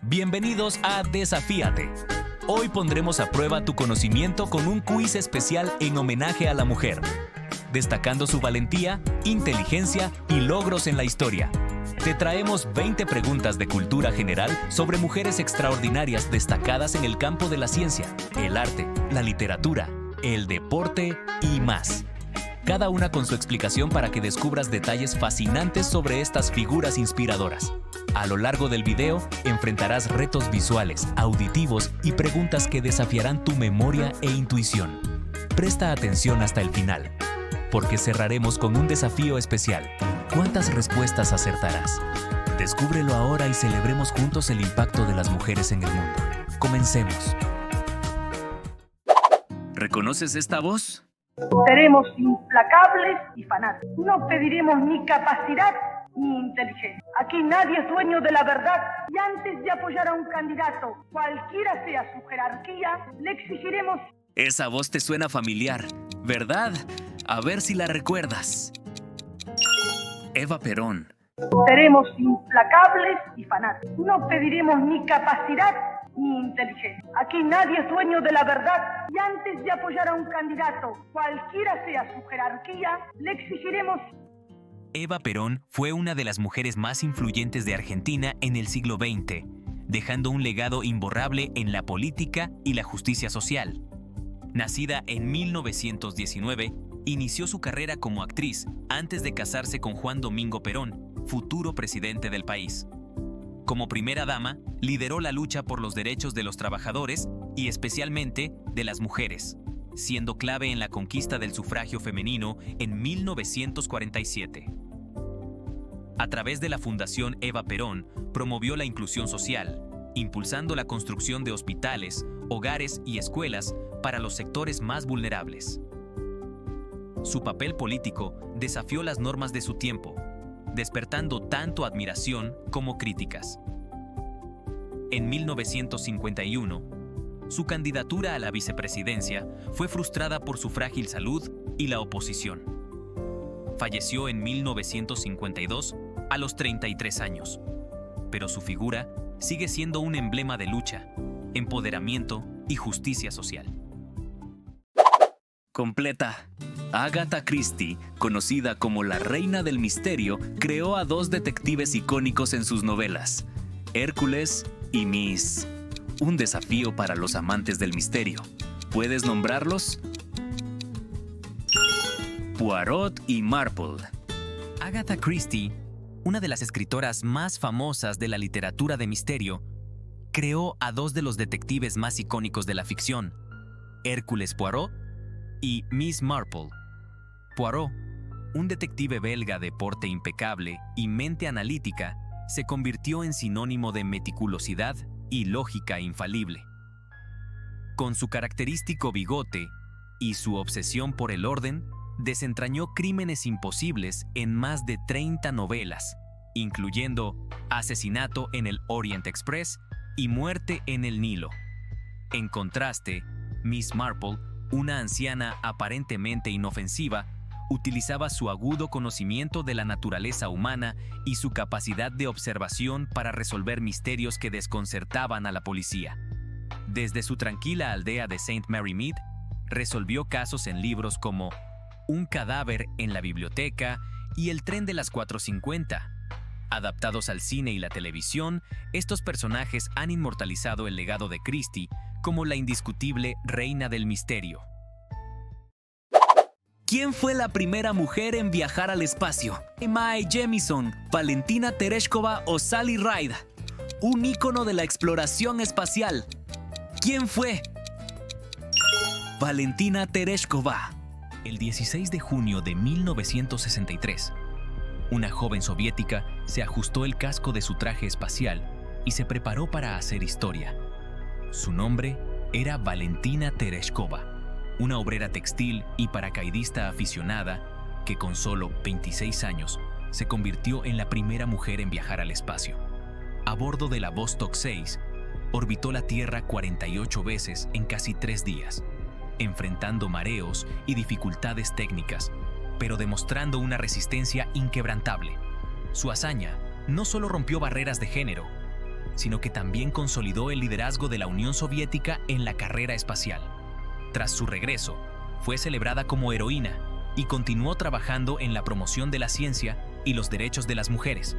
Bienvenidos a Desafíate. Hoy pondremos a prueba tu conocimiento con un quiz especial en homenaje a la mujer, destacando su valentía, inteligencia y logros en la historia. Te traemos 20 preguntas de cultura general sobre mujeres extraordinarias destacadas en el campo de la ciencia, el arte, la literatura, el deporte y más. Cada una con su explicación para que descubras detalles fascinantes sobre estas figuras inspiradoras. A lo largo del video, enfrentarás retos visuales, auditivos y preguntas que desafiarán tu memoria e intuición. Presta atención hasta el final, porque cerraremos con un desafío especial. ¿Cuántas respuestas acertarás? Descúbrelo ahora y celebremos juntos el impacto de las mujeres en el mundo. Comencemos. ¿Reconoces esta voz? Seremos implacables y fanáticos. No pediremos ni capacidad ni inteligencia. Aquí nadie es dueño de la verdad y antes de apoyar a un candidato, cualquiera sea su jerarquía, le exigiremos... Esa voz te suena familiar, ¿verdad? A ver si la recuerdas. Eva Perón. Seremos implacables y fanáticos. No pediremos ni capacidad ni inteligencia. Aquí nadie es dueño de la verdad y antes de apoyar a un candidato, cualquiera sea su jerarquía, le exigiremos... Eva Perón fue una de las mujeres más influyentes de Argentina en el siglo XX, dejando un legado imborrable en la política y la justicia social. Nacida en 1919, inició su carrera como actriz antes de casarse con Juan Domingo Perón, futuro presidente del país. Como primera dama, lideró la lucha por los derechos de los trabajadores y especialmente de las mujeres, siendo clave en la conquista del sufragio femenino en 1947. A través de la Fundación Eva Perón, promovió la inclusión social, impulsando la construcción de hospitales, hogares y escuelas para los sectores más vulnerables. Su papel político desafió las normas de su tiempo, despertando tanto admiración como críticas. En 1951, su candidatura a la vicepresidencia fue frustrada por su frágil salud y la oposición. Falleció en 1952 a los 33 años, pero su figura sigue siendo un emblema de lucha, empoderamiento y justicia social. Completa. Agatha Christie, conocida como la Reina del Misterio, creó a dos detectives icónicos en sus novelas, Hércules y Miss. Un desafío para los amantes del misterio. ¿Puedes nombrarlos? Poirot y Marple. Agatha Christie, una de las escritoras más famosas de la literatura de misterio, creó a dos de los detectives más icónicos de la ficción, Hércules Poirot y Miss Marple. Poirot, un detective belga de porte impecable y mente analítica, se convirtió en sinónimo de meticulosidad y lógica infalible. Con su característico bigote y su obsesión por el orden, desentrañó crímenes imposibles en más de 30 novelas, incluyendo Asesinato en el Orient Express y Muerte en el Nilo. En contraste, Miss Marple, una anciana aparentemente inofensiva, utilizaba su agudo conocimiento de la naturaleza humana y su capacidad de observación para resolver misterios que desconcertaban a la policía. Desde su tranquila aldea de St. Mary Mead, resolvió casos en libros como Un cadáver en la biblioteca y El tren de las 4:50. Adaptados al cine y la televisión, estos personajes han inmortalizado el legado de Christie como la indiscutible reina del misterio. ¿Quién fue la primera mujer en viajar al espacio? Mae Jemison, Valentina Tereshkova o Sally Ride. Un ícono de la exploración espacial. ¿Quién fue? Valentina Tereshkova. El 16 de junio de 1963, una joven soviética se ajustó el casco de su traje espacial y se preparó para hacer historia. Su nombre era Valentina Tereshkova, una obrera textil y paracaidista aficionada que con solo 26 años se convirtió en la primera mujer en viajar al espacio. A bordo de la Vostok 6, orbitó la Tierra 48 veces en casi 3 días, enfrentando mareos y dificultades técnicas, pero demostrando una resistencia inquebrantable. Su hazaña no solo rompió barreras de género, sino que también consolidó el liderazgo de la Unión Soviética en la carrera espacial. Tras su regreso, fue celebrada como heroína y continuó trabajando en la promoción de la ciencia y los derechos de las mujeres.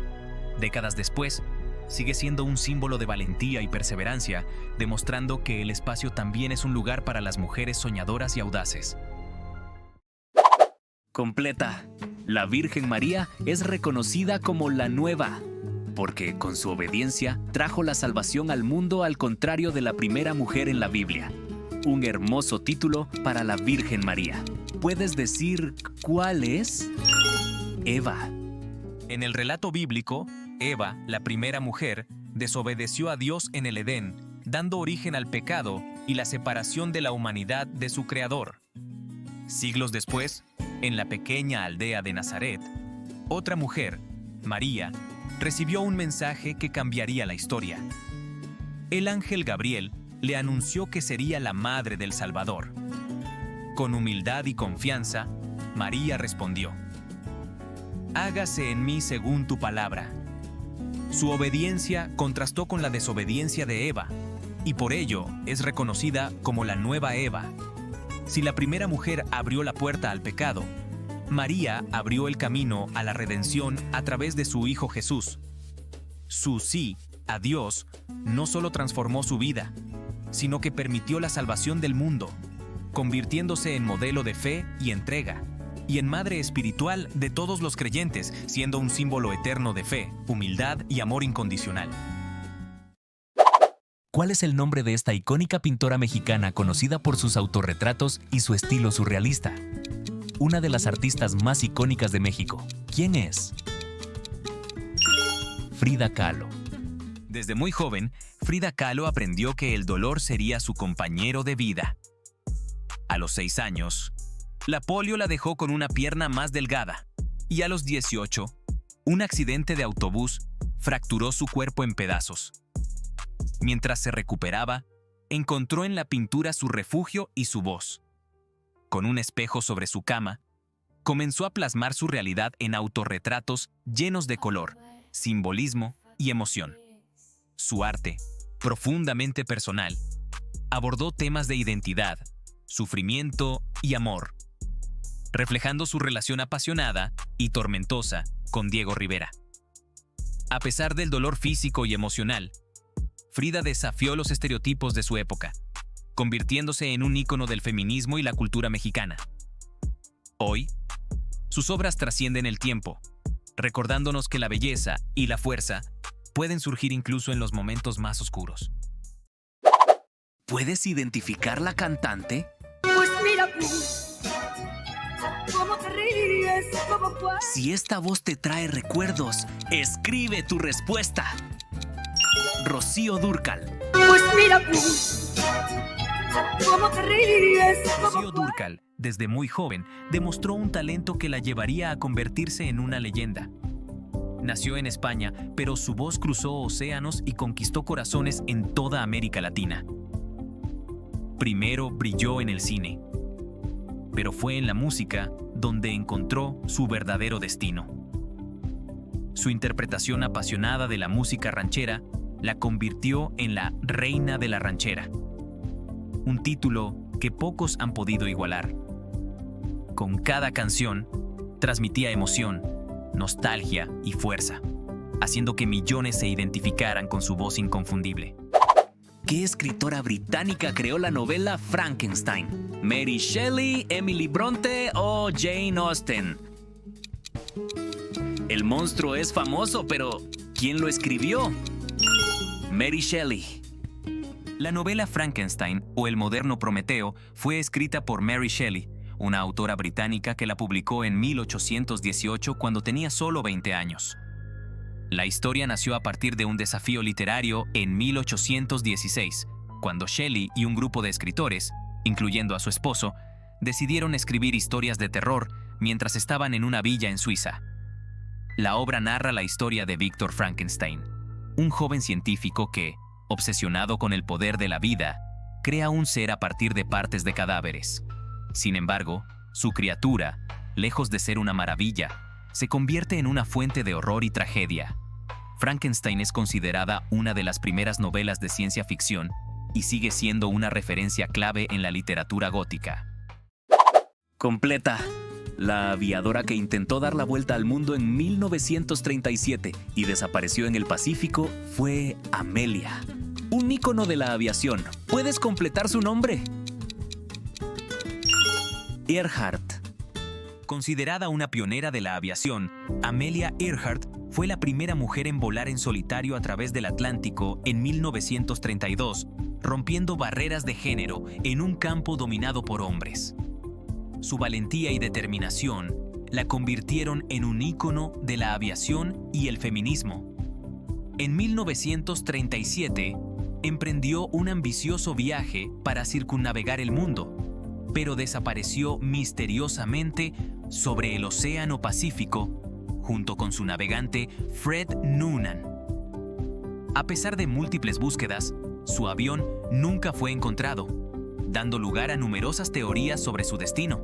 Décadas después, sigue siendo un símbolo de valentía y perseverancia, demostrando que el espacio también es un lugar para las mujeres soñadoras y audaces. Completa. La Virgen María es reconocida como la nueva, porque con su obediencia trajo la salvación al mundo al contrario de la primera mujer en la Biblia. Un hermoso título para la Virgen María. ¿Puedes decir cuál es? Eva. En el relato bíblico, Eva, la primera mujer, desobedeció a Dios en el Edén, dando origen al pecado y la separación de la humanidad de su Creador. Siglos después, en la pequeña aldea de Nazaret, otra mujer, María, recibió un mensaje que cambiaría la historia. El ángel Gabriel le anunció que sería la madre del Salvador. Con humildad y confianza, María respondió: «Hágase en mí según tu palabra». Su obediencia contrastó con la desobediencia de Eva, y por ello es reconocida como la nueva Eva. Si la primera mujer abrió la puerta al pecado, María abrió el camino a la redención a través de su Hijo Jesús. Su sí a Dios no solo transformó su vida, sino que permitió la salvación del mundo, convirtiéndose en modelo de fe y entrega, y en madre espiritual de todos los creyentes, siendo un símbolo eterno de fe, humildad y amor incondicional. ¿Cuál es el nombre de esta icónica pintora mexicana conocida por sus autorretratos y su estilo surrealista? Una de las artistas más icónicas de México. ¿Quién es? Frida Kahlo. Desde muy joven, Frida Kahlo aprendió que el dolor sería su compañero de vida. A los 6 años, la polio la dejó con una pierna más delgada, y a los 18, un accidente de autobús fracturó su cuerpo en pedazos. Mientras se recuperaba, encontró en la pintura su refugio y su voz. Con un espejo sobre su cama, comenzó a plasmar su realidad en autorretratos llenos de color, simbolismo y emoción. Su arte, profundamente personal, abordó temas de identidad, sufrimiento y amor, reflejando su relación apasionada y tormentosa con Diego Rivera. A pesar del dolor físico y emocional, Frida desafió los estereotipos de su época, convirtiéndose en un ícono del feminismo y la cultura mexicana. Hoy, sus obras trascienden el tiempo, recordándonos que la belleza y la fuerza pueden surgir incluso en los momentos más oscuros. ¿Puedes identificar la cantante? Pues mira, ¿cómo te ríes? Si esta voz te trae recuerdos, escribe tu respuesta. Rocío Dúrcal. Pues mira, ¿cómo te ríes? Rocío Dúrcal, desde muy joven, demostró un talento que la llevaría a convertirse en una leyenda. Nació en España, pero su voz cruzó océanos y conquistó corazones en toda América Latina. Primero brilló en el cine, pero fue en la música donde encontró su verdadero destino. Su interpretación apasionada de la música ranchera la convirtió en la Reina de la Ranchera, un título que pocos han podido igualar. Con cada canción, transmitía emoción, nostalgia y fuerza, haciendo que millones se identificaran con su voz inconfundible. ¿Qué escritora británica creó la novela Frankenstein? ¿Mary Shelley, Emily Bronte o Jane Austen? El monstruo es famoso, pero ¿quién lo escribió? Mary Shelley. La novela Frankenstein, o El moderno Prometeo, fue escrita por Mary Shelley, una autora británica que la publicó en 1818 cuando tenía solo 20 años. La historia nació a partir de un desafío literario en 1816, cuando Shelley y un grupo de escritores, incluyendo a su esposo, decidieron escribir historias de terror mientras estaban en una villa en Suiza. La obra narra la historia de Víctor Frankenstein, un joven científico que, obsesionado con el poder de la vida, crea un ser a partir de partes de cadáveres. Sin embargo, su criatura, lejos de ser una maravilla, se convierte en una fuente de horror y tragedia. Frankenstein es considerada una de las primeras novelas de ciencia ficción y sigue siendo una referencia clave en la literatura gótica. Completa. La aviadora que intentó dar la vuelta al mundo en 1937 y desapareció en el Pacífico fue Amelia, un ícono de la aviación. ¿Puedes completar su nombre? Earhart. Considerada una pionera de la aviación, Amelia Earhart fue la primera mujer en volar en solitario a través del Atlántico en 1932, rompiendo barreras de género en un campo dominado por hombres. Su valentía y determinación la convirtieron en un ícono de la aviación y el feminismo. En 1937, emprendió un ambicioso viaje para circunnavegar el mundo, pero desapareció misteriosamente sobre el Océano Pacífico junto con su navegante Fred Noonan. A pesar de múltiples búsquedas, su avión nunca fue encontrado, dando lugar a numerosas teorías sobre su destino.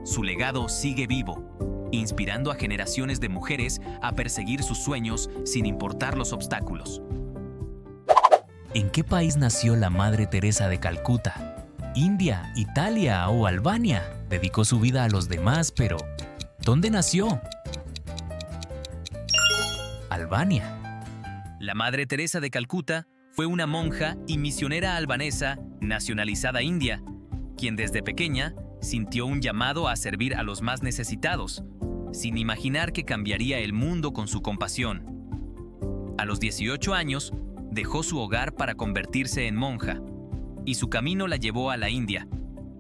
Su legado sigue vivo, inspirando a generaciones de mujeres a perseguir sus sueños sin importar los obstáculos. ¿En qué país nació la Madre Teresa de Calcuta? ¿India, Italia o Albania? Dedicó su vida a los demás, pero ¿dónde nació? Albania. La Madre Teresa de Calcuta fue una monja y misionera albanesa nacionalizada india, quien desde pequeña sintió un llamado a servir a los más necesitados, sin imaginar que cambiaría el mundo con su compasión. A los 18 años, dejó su hogar para convertirse en monja, y su camino la llevó a la India,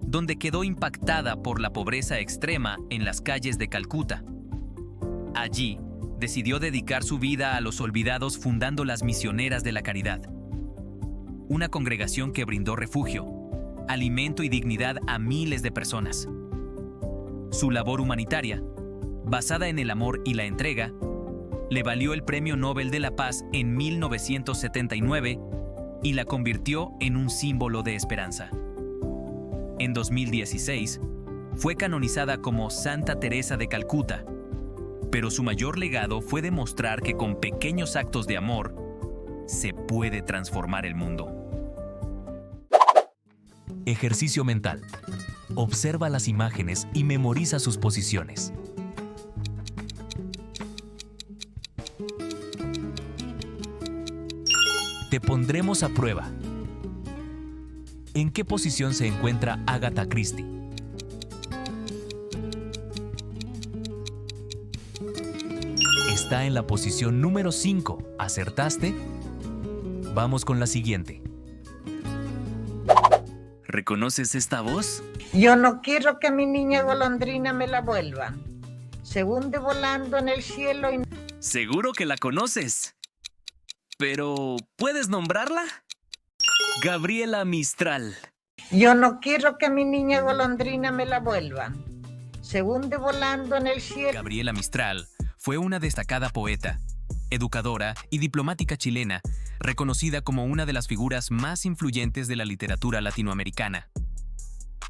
donde quedó impactada por la pobreza extrema en las calles de Calcuta. Allí, decidió dedicar su vida a los olvidados fundando las Misioneras de la Caridad, una congregación que brindó refugio, alimento y dignidad a miles de personas. Su labor humanitaria, basada en el amor y la entrega, le valió el Premio Nobel de la Paz en 1979 y la convirtió en un símbolo de esperanza. En 2016, fue canonizada como Santa Teresa de Calcuta, pero su mayor legado fue demostrar que con pequeños actos de amor se puede transformar el mundo. Ejercicio mental. Observa las imágenes y memoriza sus posiciones. Te pondremos a prueba. ¿En qué posición se encuentra Agatha Christie? Está en la posición número 5. ¿Acertaste? Vamos con la siguiente. ¿Reconoces esta voz? Yo no quiero que mi niña golondrina me la vuelva. Se hunde volando en el cielo y... Seguro que la conoces. Pero, ¿puedes nombrarla? Gabriela Mistral. Yo no quiero que mi niña golondrina me la vuelva. Se hunde volando en el cielo. Gabriela Mistral fue una destacada poeta, educadora y diplomática chilena, reconocida como una de las figuras más influyentes de la literatura latinoamericana.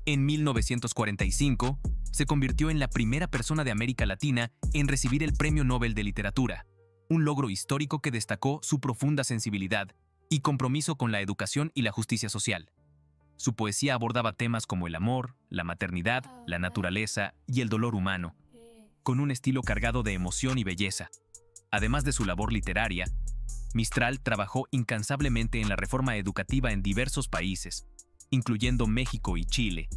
En 1945, se convirtió en la primera persona de América Latina en recibir el Premio Nobel de Literatura, un logro histórico que destacó su profunda sensibilidad y compromiso con la educación y la justicia social. Su poesía abordaba temas como el amor, la maternidad, la naturaleza y el dolor humano, con un estilo cargado de emoción y belleza. Además de su labor literaria, Mistral trabajó incansablemente en la reforma educativa en diversos países, incluyendo México y Chile,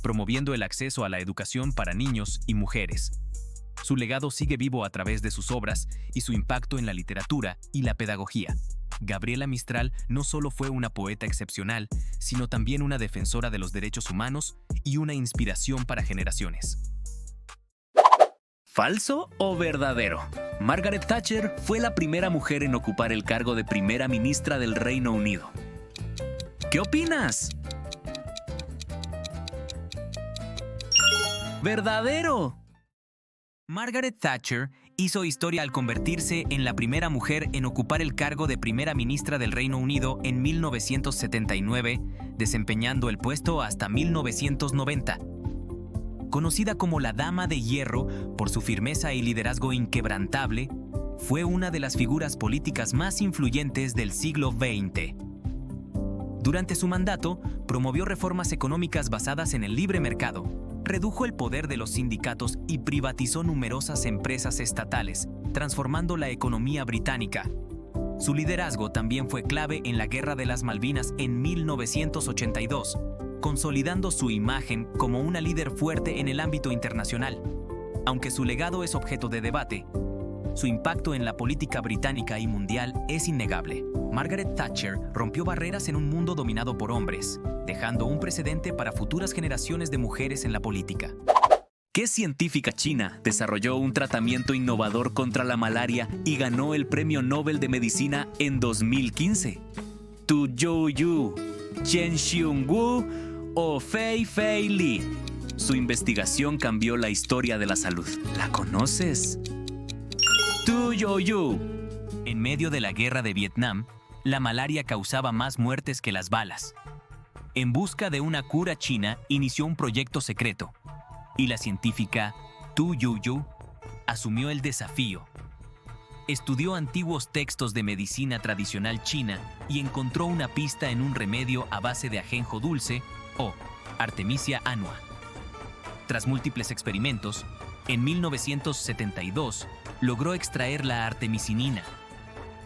promoviendo el acceso a la educación para niños y mujeres. Su legado sigue vivo a través de sus obras y su impacto en la literatura y la pedagogía. Gabriela Mistral no solo fue una poeta excepcional, sino también una defensora de los derechos humanos y una inspiración para generaciones. ¿Falso o verdadero? Margaret Thatcher fue la primera mujer en ocupar el cargo de primera ministra del Reino Unido. ¿Qué opinas? ¡Verdadero! Margaret Thatcher hizo historia al convertirse en la primera mujer en ocupar el cargo de primera ministra del Reino Unido en 1979, desempeñando el puesto hasta 1990. Conocida como la Dama de Hierro por su firmeza y liderazgo inquebrantable, fue una de las figuras políticas más influyentes del siglo XX. Durante su mandato, promovió reformas económicas basadas en el libre mercado, redujo el poder de los sindicatos y privatizó numerosas empresas estatales, transformando la economía británica. Su liderazgo también fue clave en la Guerra de las Malvinas en 1982, consolidando su imagen como una líder fuerte en el ámbito internacional. Aunque su legado es objeto de debate, su impacto en la política británica y mundial es innegable. Margaret Thatcher rompió barreras en un mundo dominado por hombres, dejando un precedente para futuras generaciones de mujeres en la política. ¿Qué científica china desarrolló un tratamiento innovador contra la malaria y ganó el Premio Nobel de Medicina en 2015? ¿Tu Youyu, Chen Xiongwu o Fei Fei Li? Su investigación cambió la historia de la salud. ¿La conoces? Tu Youyu. En medio de la guerra de Vietnam, la malaria causaba más muertes que las balas. En busca de una cura, China inició un proyecto secreto, y la científica Tu Youyu asumió el desafío. Estudió antiguos textos de medicina tradicional china y encontró una pista en un remedio a base de ajenjo dulce o Artemisia annua. Tras múltiples experimentos, en 1972 logró extraer la artemisinina,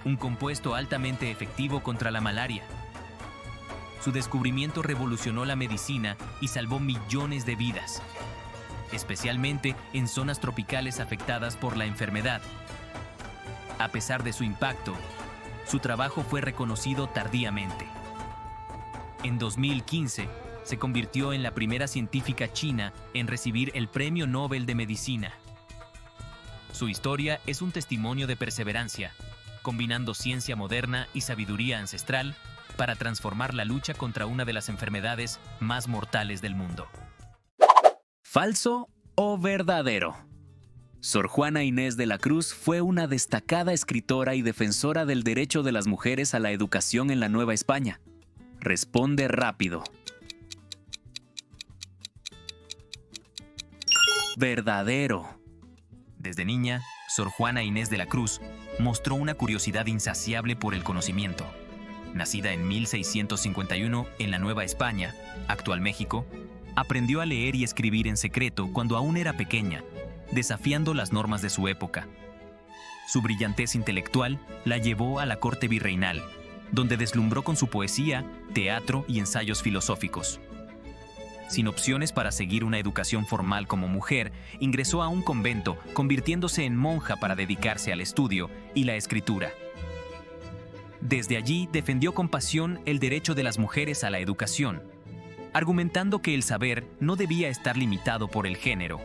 un compuesto altamente efectivo contra la malaria. Su descubrimiento revolucionó la medicina y salvó millones de vidas, especialmente en zonas tropicales afectadas por la enfermedad. A pesar de su impacto, su trabajo fue reconocido tardíamente. En 2015, se convirtió en la primera científica china en recibir el Premio Nobel de Medicina. Su historia es un testimonio de perseverancia, combinando ciencia moderna y sabiduría ancestral para transformar la lucha contra una de las enfermedades más mortales del mundo. ¿Falso o verdadero? Sor Juana Inés de la Cruz fue una destacada escritora y defensora del derecho de las mujeres a la educación en la Nueva España. Responde rápido. Verdadero. Desde niña, Sor Juana Inés de la Cruz mostró una curiosidad insaciable por el conocimiento. Nacida en 1651 en la Nueva España, actual México, aprendió a leer y escribir en secreto cuando aún era pequeña, desafiando las normas de su época. Su brillantez intelectual la llevó a la corte virreinal, donde deslumbró con su poesía, teatro y ensayos filosóficos. Sin opciones para seguir una educación formal como mujer, ingresó a un convento, convirtiéndose en monja para dedicarse al estudio y la escritura. Desde allí defendió con pasión el derecho de las mujeres a la educación, argumentando que el saber no debía estar limitado por el género.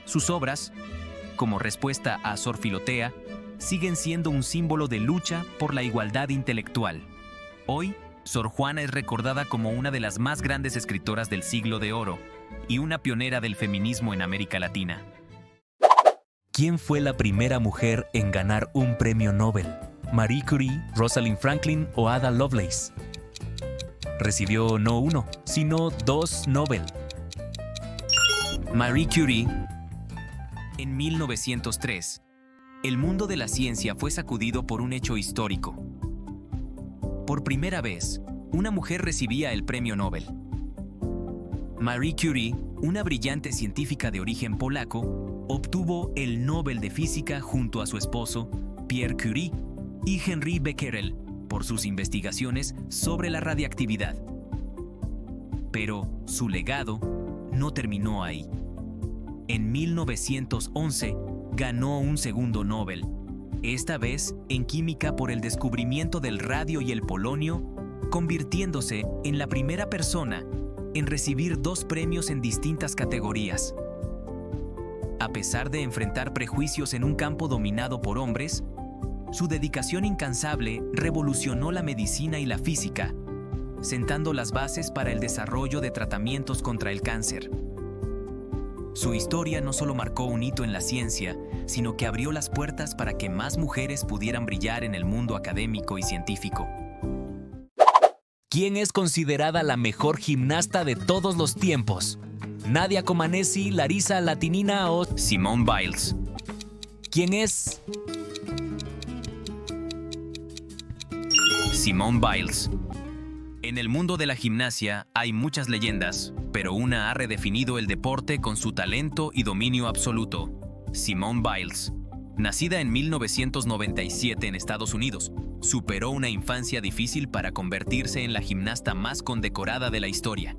Sus obras, como respuesta a Sor Filotea, siguen siendo un símbolo de lucha por la igualdad intelectual. Hoy, Sor Juana es recordada como una de las más grandes escritoras del Siglo de Oro y una pionera del feminismo en América Latina. ¿Quién fue la primera mujer en ganar un premio Nobel? ¿Marie Curie, Rosalind Franklin o Ada Lovelace? Recibió no uno, sino 2 Nobel. Marie Curie. En 1903, el mundo de la ciencia fue sacudido por un hecho histórico. Por primera vez, una mujer recibía el premio Nobel. Marie Curie, una brillante científica de origen polaco, obtuvo el Nobel de Física junto a su esposo, Pierre Curie, y Henri Becquerel, por sus investigaciones sobre la radiactividad. Pero su legado no terminó ahí. En 1911, ganó un segundo Nobel, esta vez en química por el descubrimiento del radio y el polonio, convirtiéndose en la primera persona en recibir 2 premios en distintas categorías. A pesar de enfrentar prejuicios en un campo dominado por hombres, su dedicación incansable revolucionó la medicina y la física, sentando las bases para el desarrollo de tratamientos contra el cáncer. Su historia no solo marcó un hito en la ciencia, sino que abrió las puertas para que más mujeres pudieran brillar en el mundo académico y científico. ¿Quién es considerada la mejor gimnasta de todos los tiempos? ¿Nadia Comaneci, Larisa Latinina o Simone Biles? quién es Simone Biles. En el mundo de la gimnasia hay muchas leyendas, pero una ha redefinido el deporte con su talento y dominio absoluto. Simone Biles, nacida en 1997 en Estados Unidos, superó una infancia difícil para convertirse en la gimnasta más condecorada de la historia.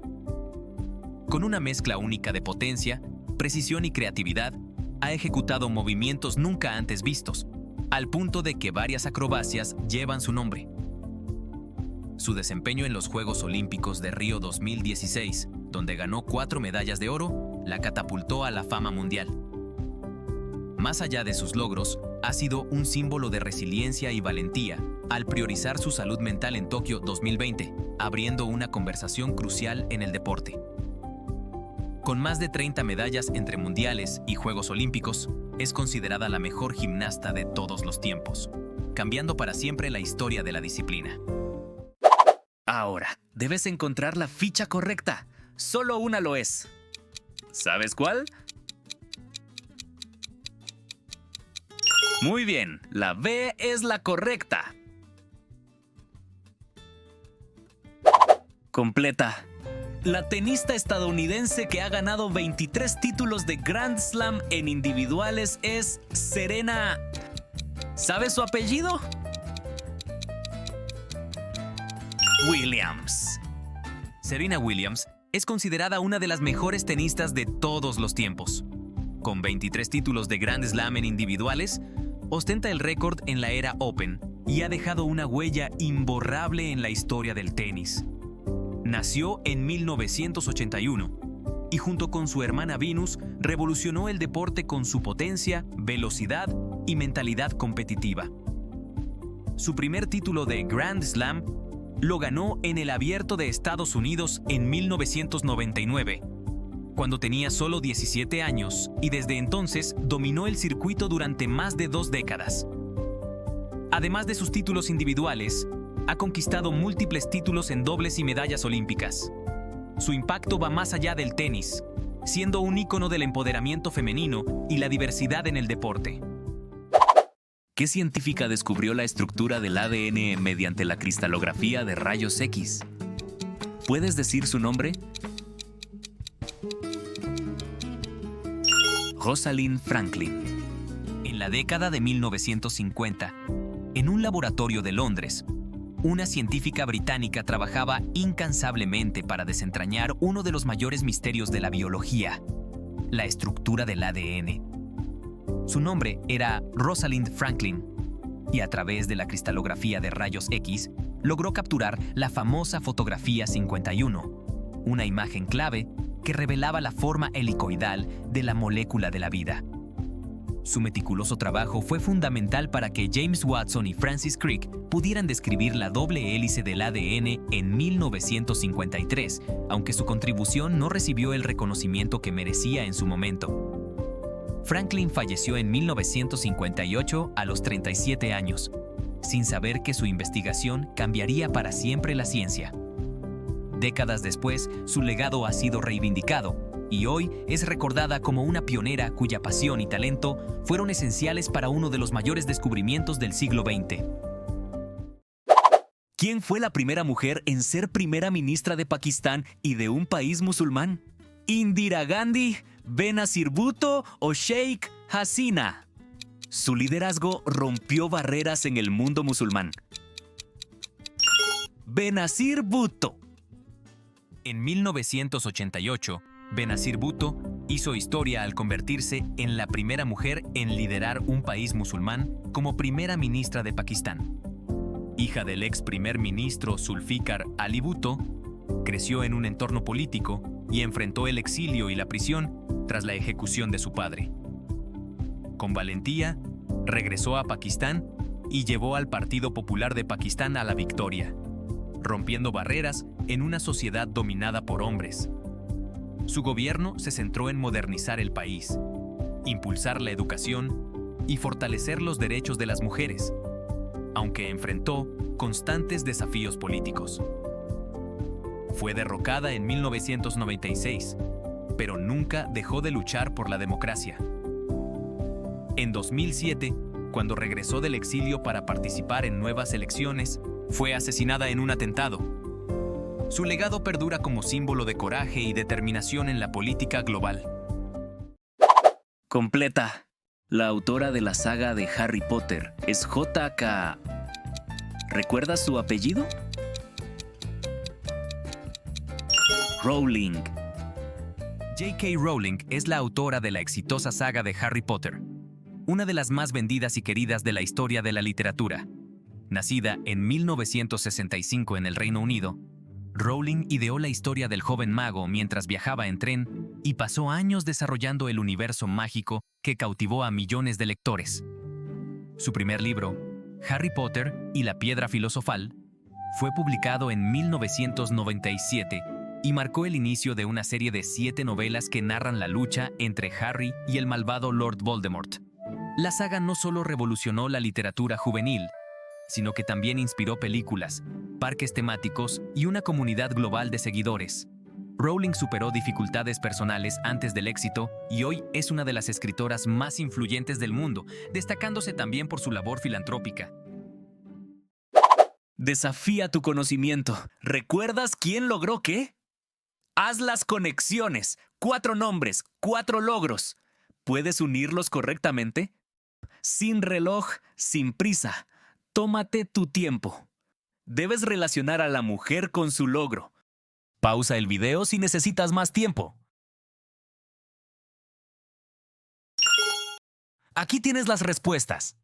Con una mezcla única de potencia, precisión y creatividad, ha ejecutado movimientos nunca antes vistos, al punto de que varias acrobacias llevan su nombre. Su desempeño en los Juegos Olímpicos de Río 2016, donde ganó 4 medallas de oro, la catapultó a la fama mundial. Más allá de sus logros, ha sido un símbolo de resiliencia y valentía al priorizar su salud mental en Tokio 2020, abriendo una conversación crucial en el deporte. Con más de 30 medallas entre mundiales y Juegos Olímpicos, es considerada la mejor gimnasta de todos los tiempos, cambiando para siempre la historia de la disciplina. Ahora, debes encontrar la ficha correcta. Solo una lo es. ¿Sabes cuál? Muy bien, la B es la correcta. Completa. La tenista estadounidense que ha ganado 23 títulos de Grand Slam en individuales es Serena. ¿Sabes su apellido? Williams. Serena Williams es considerada una de las mejores tenistas de todos los tiempos. Con 23 títulos de Grand Slam en individuales, ostenta el récord en la era Open y ha dejado una huella imborrable en la historia del tenis. Nació en 1981 y junto con su hermana Venus revolucionó el deporte con su potencia, velocidad y mentalidad competitiva. Su primer título de Grand Slam lo ganó en el Abierto de Estados Unidos en 1999, cuando tenía solo 17 años y desde entonces dominó el circuito durante más de 2 décadas. Además de sus títulos individuales, ha conquistado múltiples títulos en dobles y medallas olímpicas. Su impacto va más allá del tenis, siendo un ícono del empoderamiento femenino y la diversidad en el deporte. ¿Qué científica descubrió la estructura del ADN mediante la cristalografía de rayos X? ¿Puedes decir su nombre? Rosalind Franklin. En la década de 1950, en un laboratorio de Londres, una científica británica trabajaba incansablemente para desentrañar uno de los mayores misterios de la biología, la estructura del ADN. Su nombre era Rosalind Franklin, y a través de la cristalografía de rayos X, logró capturar la famosa fotografía 51, una imagen clave que revelaba la forma helicoidal de la molécula de la vida. Su meticuloso trabajo fue fundamental para que James Watson y Francis Crick pudieran describir la doble hélice del ADN en 1953, aunque su contribución no recibió el reconocimiento que merecía en su momento. Franklin falleció en 1958 a los 37 años, sin saber que su investigación cambiaría para siempre la ciencia. Décadas después, su legado ha sido reivindicado, y hoy es recordada como una pionera cuya pasión y talento fueron esenciales para uno de los mayores descubrimientos del siglo XX. ¿Quién fue la primera mujer en ser primera ministra de Pakistán y de un país musulmán? ¿Indira Gandhi, Benazir Bhutto o Sheikh Hasina? Su liderazgo rompió barreras en el mundo musulmán. Benazir Bhutto. En 1988, Benazir Bhutto hizo historia al convertirse en la primera mujer en liderar un país musulmán como primera ministra de Pakistán. Hija del ex primer ministro Zulfikar Ali Bhutto, creció en un entorno político y enfrentó el exilio y la prisión tras la ejecución de su padre. Con valentía, regresó a Pakistán y llevó al Partido Popular de Pakistán a la victoria, rompiendo barreras en una sociedad dominada por hombres. Su gobierno se centró en modernizar el país, impulsar la educación y fortalecer los derechos de las mujeres, aunque enfrentó constantes desafíos políticos. Fue derrocada en 1996, pero nunca dejó de luchar por la democracia. En 2007, cuando regresó del exilio para participar en nuevas elecciones, fue asesinada en un atentado. Su legado perdura como símbolo de coraje y determinación en la política global. Completa. La autora de la saga de Harry Potter es J.K. ¿Recuerdas su apellido? Rowling. J.K. Rowling es la autora de la exitosa saga de Harry Potter, una de las más vendidas y queridas de la historia de la literatura. Nacida en 1965 en el Reino Unido, Rowling ideó la historia del joven mago mientras viajaba en tren y pasó años desarrollando el universo mágico que cautivó a millones de lectores. Su primer libro, Harry Potter y la Piedra Filosofal, fue publicado en 1997 y marcó el inicio de una serie de 7 novelas que narran la lucha entre Harry y el malvado Lord Voldemort. La saga no solo revolucionó la literatura juvenil, sino que también inspiró películas, parques temáticos y una comunidad global de seguidores. Rowling superó dificultades personales antes del éxito y hoy es una de las escritoras más influyentes del mundo, destacándose también por su labor filantrópica. Desafía tu conocimiento. ¿Recuerdas quién logró qué? Haz las conexiones. 4 nombres, 4 logros. ¿Puedes unirlos correctamente? Sin reloj, sin prisa. Tómate tu tiempo. Debes relacionar a la mujer con su logro. Pausa el video si necesitas más tiempo. Aquí tienes las respuestas.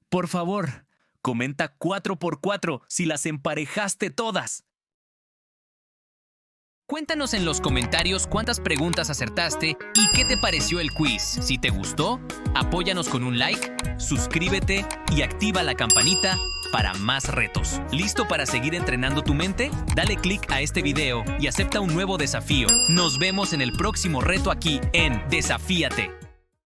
Por favor, comenta 4x4 si las emparejaste todas. Cuéntanos en los comentarios cuántas preguntas acertaste y qué te pareció el quiz. Si te gustó, apóyanos con un like, suscríbete y activa la campanita para más retos. ¿Listo para seguir entrenando tu mente? Dale click a este video y acepta un nuevo desafío. Nos vemos en el próximo reto aquí en Desafíate.